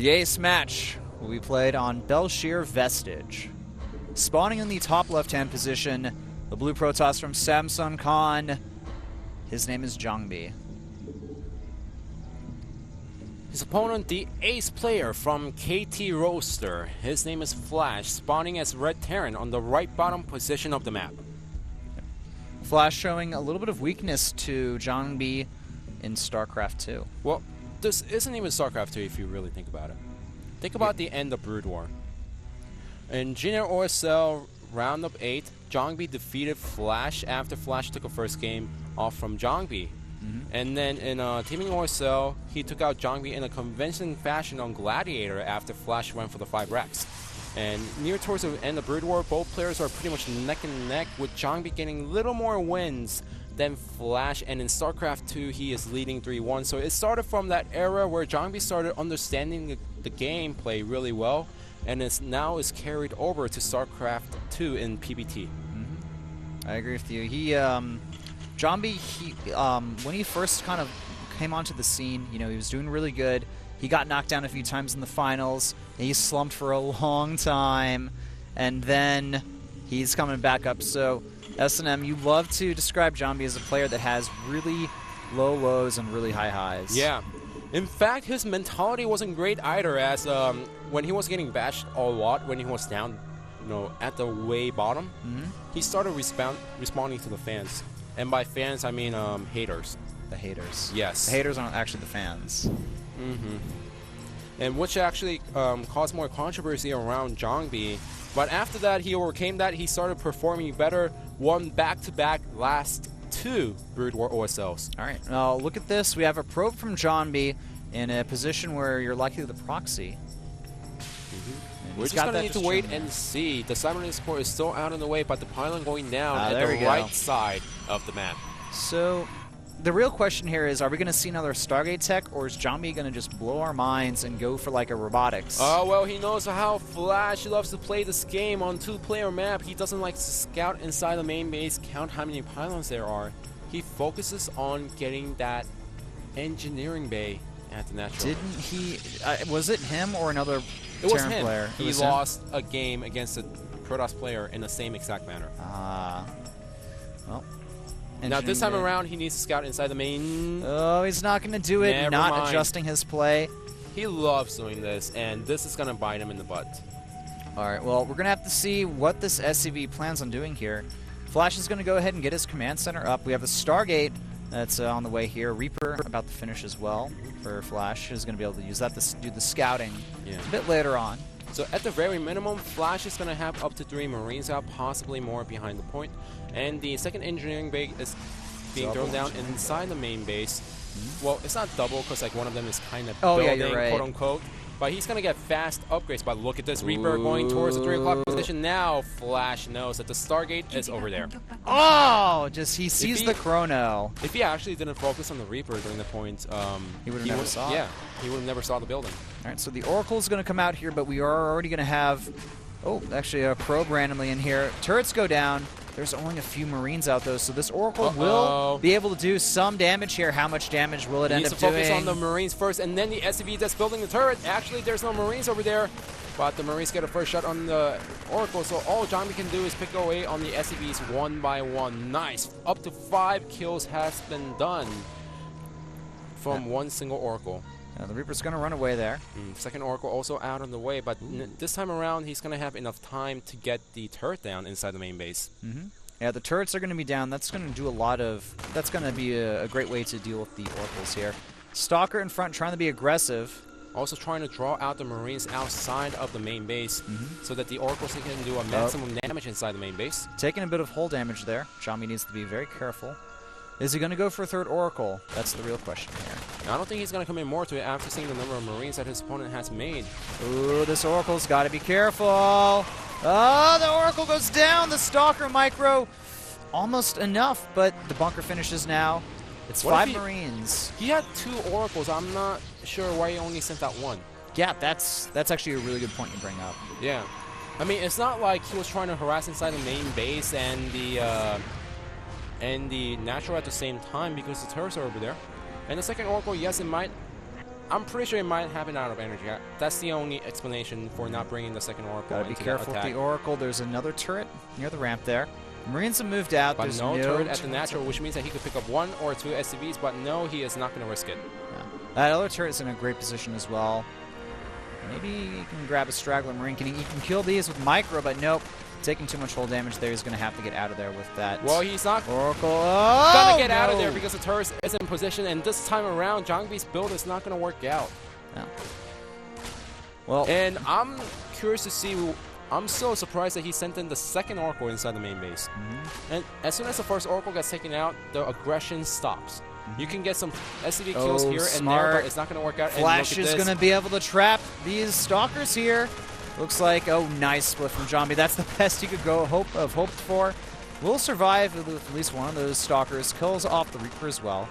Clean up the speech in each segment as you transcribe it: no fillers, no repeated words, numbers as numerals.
The ace match will be played on Bel'Shir Vestige. Spawning in the top left-hand position, the blue Protoss from Samsung Khan. His name is Jangbi. His opponent, the ace player from KT Roaster. His name is Flash, spawning as Red Terran on the right bottom position of the map. Flash showing a little bit of weakness to Jangbi in Starcraft2. Well, this isn't even Starcraft 2 if you really think about it. Think about the end of Brood War. In Junior OSL Round of 8, Jangbi defeated Flash after Flash took a first game off from Jangbi. And then in Teaming OSL, he took out Jangbi in a convincing fashion on Gladiator after Flash went for the 5 racks. And near towards the end of Brood War, both players are pretty much neck and neck, with Jangbi getting little more wins than Flash, and in Starcraft 2 he is leading 3-1. So it started from that era where Jangbi started understanding the gameplay really well, and it's now is carried over to Starcraft 2 in PvT. I agree with you. He, Jangbi, when he first kind of came onto the scene, you know, he was doing really good. He got knocked down a few times in the finals. He slumped for a long time, and then he's coming back up. So, S&M, you love to describe Jangbi as a player that has really low lows and really high highs. Yeah. In fact, his mentality wasn't great either, as when he was getting bashed a lot, when he was down, you know, at the way bottom, he started responding to the fans. And by fans, I mean haters. The haters. Yes. The haters aren't actually the fans. And which actually caused more controversy around Jangbi. But after that, he overcame that. He started performing better, won back-to-back last 2 Brood War OSLs. All right, now look at this. We have a probe from Jangbi in a position where you're likely the proxy. We're just going to need to wait and see. The cybernetics core is still out of the way, but the pylon going down at the right side of the map. So the real question here is, are we going to see another Stargate tech, or is Jangbi going to just blow our minds and go for like a robotics? Oh, well, he knows how Flash loves to play this game on 2-player map. He doesn't like to scout inside the main base, count how many pylons there are. He focuses on getting that engineering bay at the natural. Didn't he? Was it him or another It was Terran him. player? He lost a game against a Protoss player in the same exact manner. Well. Now this time around, he needs to scout inside the main. Oh, he's not going to do it. Never not mind. Adjusting his play. He loves doing this, and this is going to bite him in the butt. All right, well, we're going to have to see what this SCV plans on doing here. Flash is going to go ahead and get his command center up. We have a Stargate that's on the way here. Reaper about to finish as well for Flash. He's going to be able to use that to do the scouting a bit later on. So at the very minimum, Flash is going to have up to 3 Marines out, possibly more behind the point. And the second engineering bay is being thrown down inside the main base. Well, it's not double because like one of them is kind of building, quote unquote. But he's going to get fast upgrades. But look at this, Reaper going towards the 3 o'clock position. Now Flash knows that the Stargate is over there. Oh, just he sees the chrono. If he actually didn't focus on the Reaper during the point, he would have never saw it. Yeah, he would have never saw the building. All right, so the Oracle is going to come out here, but we are already going to have, actually a probe randomly in here. Turrets go down. There's only a few Marines out, though, so this Oracle will be able to do some damage here. How much damage will it end up doing? He needs to focus on the Marines first, and then the SCV that's building the turret. Actually, there's no Marines over there, but the Marines get a first shot on the Oracle, so all Jangbi can do is pick away on the SCVs one by one. Nice. Up to 5 kills has been done from one single Oracle. The Reaper's going to run away there. Second Oracle also out on the way, but this time around, he's going to have enough time to get the turret down inside the main base. Yeah, the turrets are going to be down. That's going to do a lot of... That's going to be a great way to deal with the Oracles here. Stalker in front, trying to be aggressive. Also trying to draw out the Marines outside of the main base so that the Oracles can do a maximum damage inside the main base. Taking a bit of hull damage there. Jangbi needs to be very careful. Is he going to go for a third Oracle? That's the real question here. I don't think he's going to come in more to it after seeing the number of Marines that his opponent has made. Ooh, this Oracle's got to be careful. Oh, the Oracle goes down. The Stalker micro. Almost enough, but the bunker finishes now. It's 5 Marines. He had 2 Oracles. I'm not sure why he only sent out 1. Yeah, that's actually a really good point you bring up. Yeah. I mean, it's not like he was trying to harass inside the main base and the natural at the same time, because the turrets are over there. And the second Oracle, yes, it might I'm pretty sure it might happen out of energy. That's the only explanation for not bringing the second Oracle. Gotta be into careful with attack. the Oracle. There's another turret near the ramp there. Marines have moved out. But There's no turret at the natural, which means that he could pick up 1 or 2 SCVs, but no, he is not going to risk it. Yeah. That other turret is in a great position as well. Maybe he can grab a straggler Marine. He can kill these with micro, but nope. Taking too much hull damage there. He's going to have to get out of there with that. Well, he's not Oracle. going to get out of there because the turret is in position, and this time around, Jangbi's build is not going to work out. No. Well, and I'm curious to see. I'm so surprised that he sent in the second Oracle inside the main base. And as soon as the first Oracle gets taken out, the aggression stops. You can get some SCV kills here and there, but it's not going to work out. Flash is going to be able to trap these Stalkers here. Looks like, oh, nice split from Jangbi. That's the best he could have hoped for. Will survive with at least one of those Stalkers. Kills off the Reaper as well.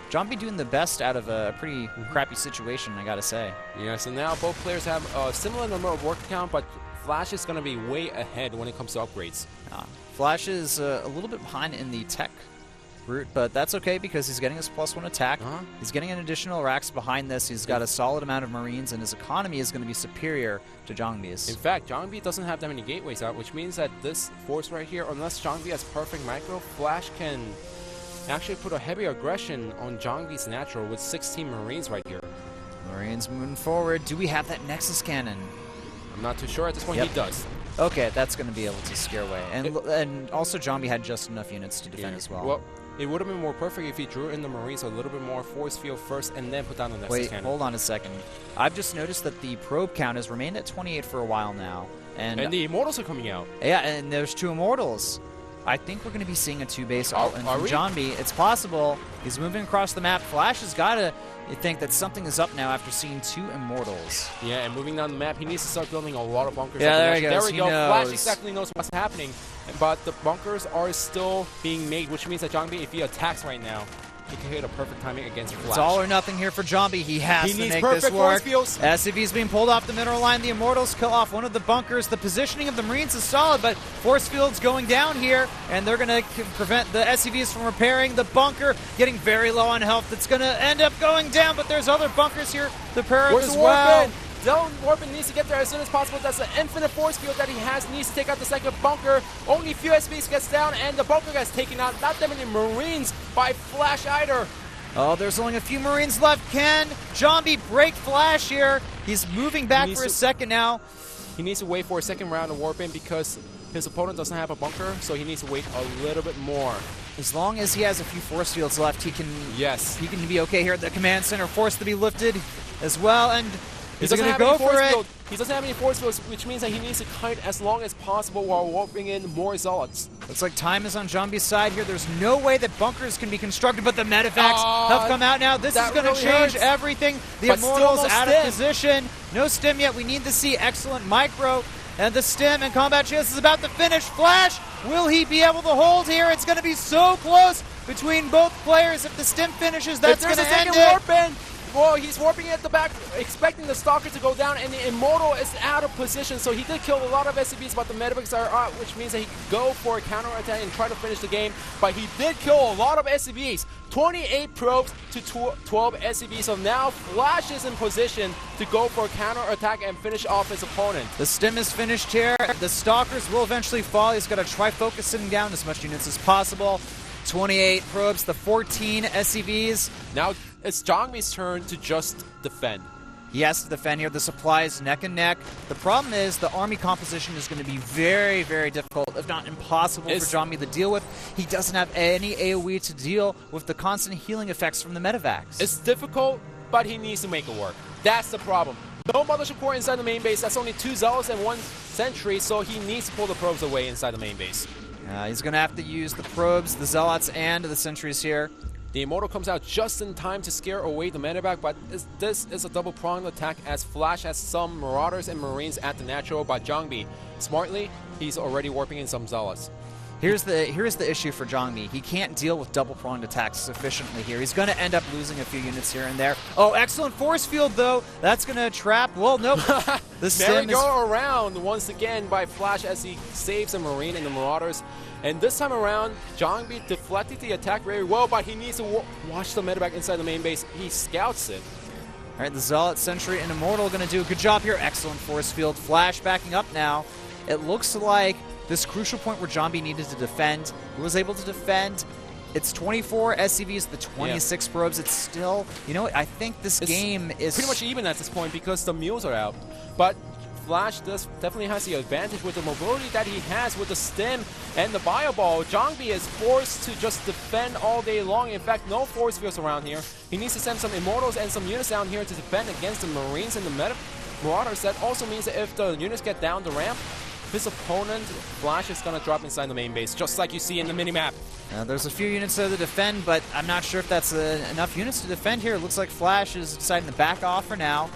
Jangbi doing the best out of a pretty crappy situation, I gotta say. Yeah, so now both players have a similar number of work count, but Flash is going to be way ahead when it comes to upgrades. Flash is a little bit behind in the tech route, but that's okay because he's getting his +1 attack. He's getting an additional racks behind this. He's got a solid amount of Marines, and his economy is going to be superior to Jangbi's. In fact, Jangbi doesn't have that many gateways out, which means that this force right here, unless Jangbi has perfect micro, Flash can actually put a heavy aggression on Jangbi's natural with 16 Marines right here. Marines moving forward. Do we have that Nexus cannon? I'm not too sure at this point. He does. Okay, that's going to be able to scare away. And also Jangbi had just enough units to defend as well. Well, it would have been more perfect if he drew in the Marines a little bit more force field first and then put down the Nexus cannon. Hold on a second. I've just noticed that the probe count has remained at 28 for a while now. And the Immortals are coming out. Yeah, and there's 2 Immortals. I think we're going to be seeing a 2-base ult. And from Jangbi, it's possible. He's moving across the map. Flash has got to think that something is up now after seeing 2 Immortals. Yeah, and moving down the map, he needs to start building a lot of bunkers. Yeah, there he goes. There we go. Flash exactly knows what's happening. But the bunkers are still being made, which means that Jangbi, if he attacks right now, he can hit a perfect timing against Flash. It's all or nothing here for Jangbi. He has to make this work. Force fields. SCV's being pulled off the middle line. The Immortals kill off one of the bunkers. The positioning of the Marines is solid, but force fields going down here, and they're going to prevent the SCVs from repairing. The bunker getting very low on health. It's going to end up going down, but there's other bunkers here to repair as well. Warpin needs to get there as soon as possible. That's an infinite force field that he has. Needs to take out the second bunker. Only a few SPs gets down, and the bunker gets taken out. Not that many Marines by Flash either. Oh, there's only a few Marines left. Can Jangbi break Flash here? He's moving back for a second now. He needs to wait for a second round of Warpin because his opponent doesn't have a bunker, so he needs to wait a little bit more. As long as he has a few force fields left, he can be okay here at the command center. Force to be lifted as well, and he's going to go for it. He doesn't have any force fields, which means that he needs to kite as long as possible while warping in more Zealots. Looks like time is on Jangbi's side here. There's no way that bunkers can be constructed, but the medevacs have come out now. This is going to change everything. The Immortals out of position. No stim yet. We need to see excellent micro. And the stim and combat chance is about to finish. Flash, will he be able to hold here? It's going to be so close between both players. If the stim finishes, that's going to end it. Well, he's warping at the back, expecting the Stalker to go down, and the Immortal is out of position, so he did kill a lot of SCVs, but the medevacs are out, which means that he could go for a counter-attack and try to finish the game, but he did kill a lot of SCVs. 28 probes to 12 SCVs, so now Flash is in position to go for a counter-attack and finish off his opponent. The stim is finished here. The Stalkers will eventually fall. He's got to try focusing down as much units as possible. 28 probes, the 14 SCVs. Now it's Jangbi's turn to just defend. He has to defend here. The supply is neck and neck. The problem is the army composition is going to be very, very difficult, if not impossible, for Jangbi to deal with. He doesn't have any AoE to deal with the constant healing effects from the medevacs. It's difficult, but he needs to make it work. That's the problem. No Mothership Core inside the main base. That's only 2 Zealots and 1 Sentry, so he needs to pull the probes away inside the main base. He's going to have to use the probes, the Zealots, and the Sentries here. The Immortal comes out just in time to scare away the medevac, but this is a double-pronged attack as Flash has some Marauders and Marines at the natural, but Jangbi, smartly, he's already warping in some Zealots. Here's the issue for Jangbi. He can't deal with double-pronged attacks sufficiently here. He's going to end up losing a few units here and there. Oh, excellent force field, though. That's going to trap. Well, nope. The merry-go-around once again by Flash as he saves a Marine and the Marauders. And this time around, Jangbi deflected the attack very well, but he needs to watch the medevac inside the main base. He scouts it. All right, the Zealot, Sentry, and Immortal going to do a good job here. Excellent force field. Flash backing up now. It looks like this crucial point where Jangbi needed to defend. He was able to defend. It's 24 SCVs, the 26 probes. It's still, you know what, I think this game is pretty much even at this point because the mules are out. But Flash definitely has the advantage with the mobility that he has with the stim and the bio ball. Jangbi is forced to just defend all day long. In fact, no force fields around here. He needs to send some Immortals and some units down here to defend against the Marines and the Marauders. That also means that if the units get down the ramp, his opponent, Flash, is going to drop inside the main base, just like you see in the minimap. There's a few units there to defend, but I'm not sure if that's enough units to defend here. It looks like Flash is deciding to back off for now.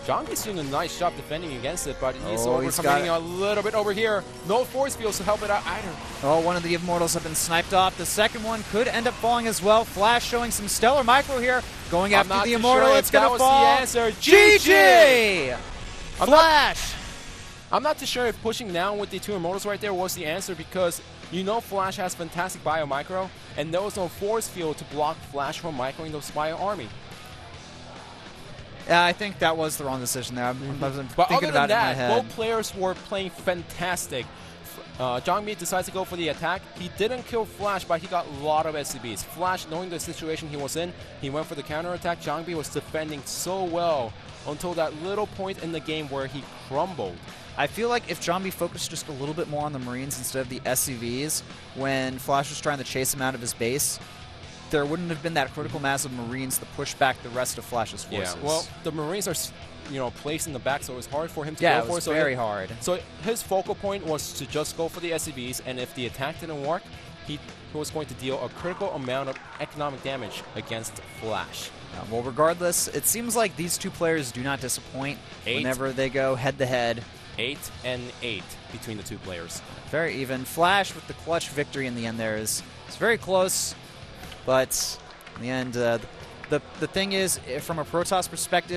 Jangbi's doing a nice job defending against it, but he's overcommitting a little bit over here. No force fields to help it out either. Oh, one of the Immortals have been sniped off. The second one could end up falling as well. Flash showing some stellar micro here. Going after the Immortal. It's going to fall. That was the answer. GG! Flash! I'm not too sure if pushing down with the two Immortals right there was the answer because you know Flash has fantastic bio micro, and there was no force field to block Flash from microing the Spire army. Yeah, I think that was the wrong decision there. But other than that, both players were playing fantastic. Jangbi decides to go for the attack. He didn't kill Flash, but he got a lot of SCBs. Flash, knowing the situation he was in, he went for the counterattack. Jangbi was defending so well until that little point in the game where he crumbled. I feel like if Jangbi focused just a little bit more on the Marines instead of the SCVs when Flash was trying to chase him out of his base, there wouldn't have been that critical mass of Marines to push back the rest of Flash's forces. Yeah, well, the Marines are, placed in the back, so it was hard for him to go for. Yeah, it was very hard. So his focal point was to just go for the SCVs, and if the attack didn't work, he was going to deal a critical amount of economic damage against Flash. Well, regardless, it seems like these two players do not disappoint whenever they go head-to-head. 8-8 between the two players. Very even. Flash with the clutch victory in the end there is very close, but in the end, the thing is, from a Protoss perspective,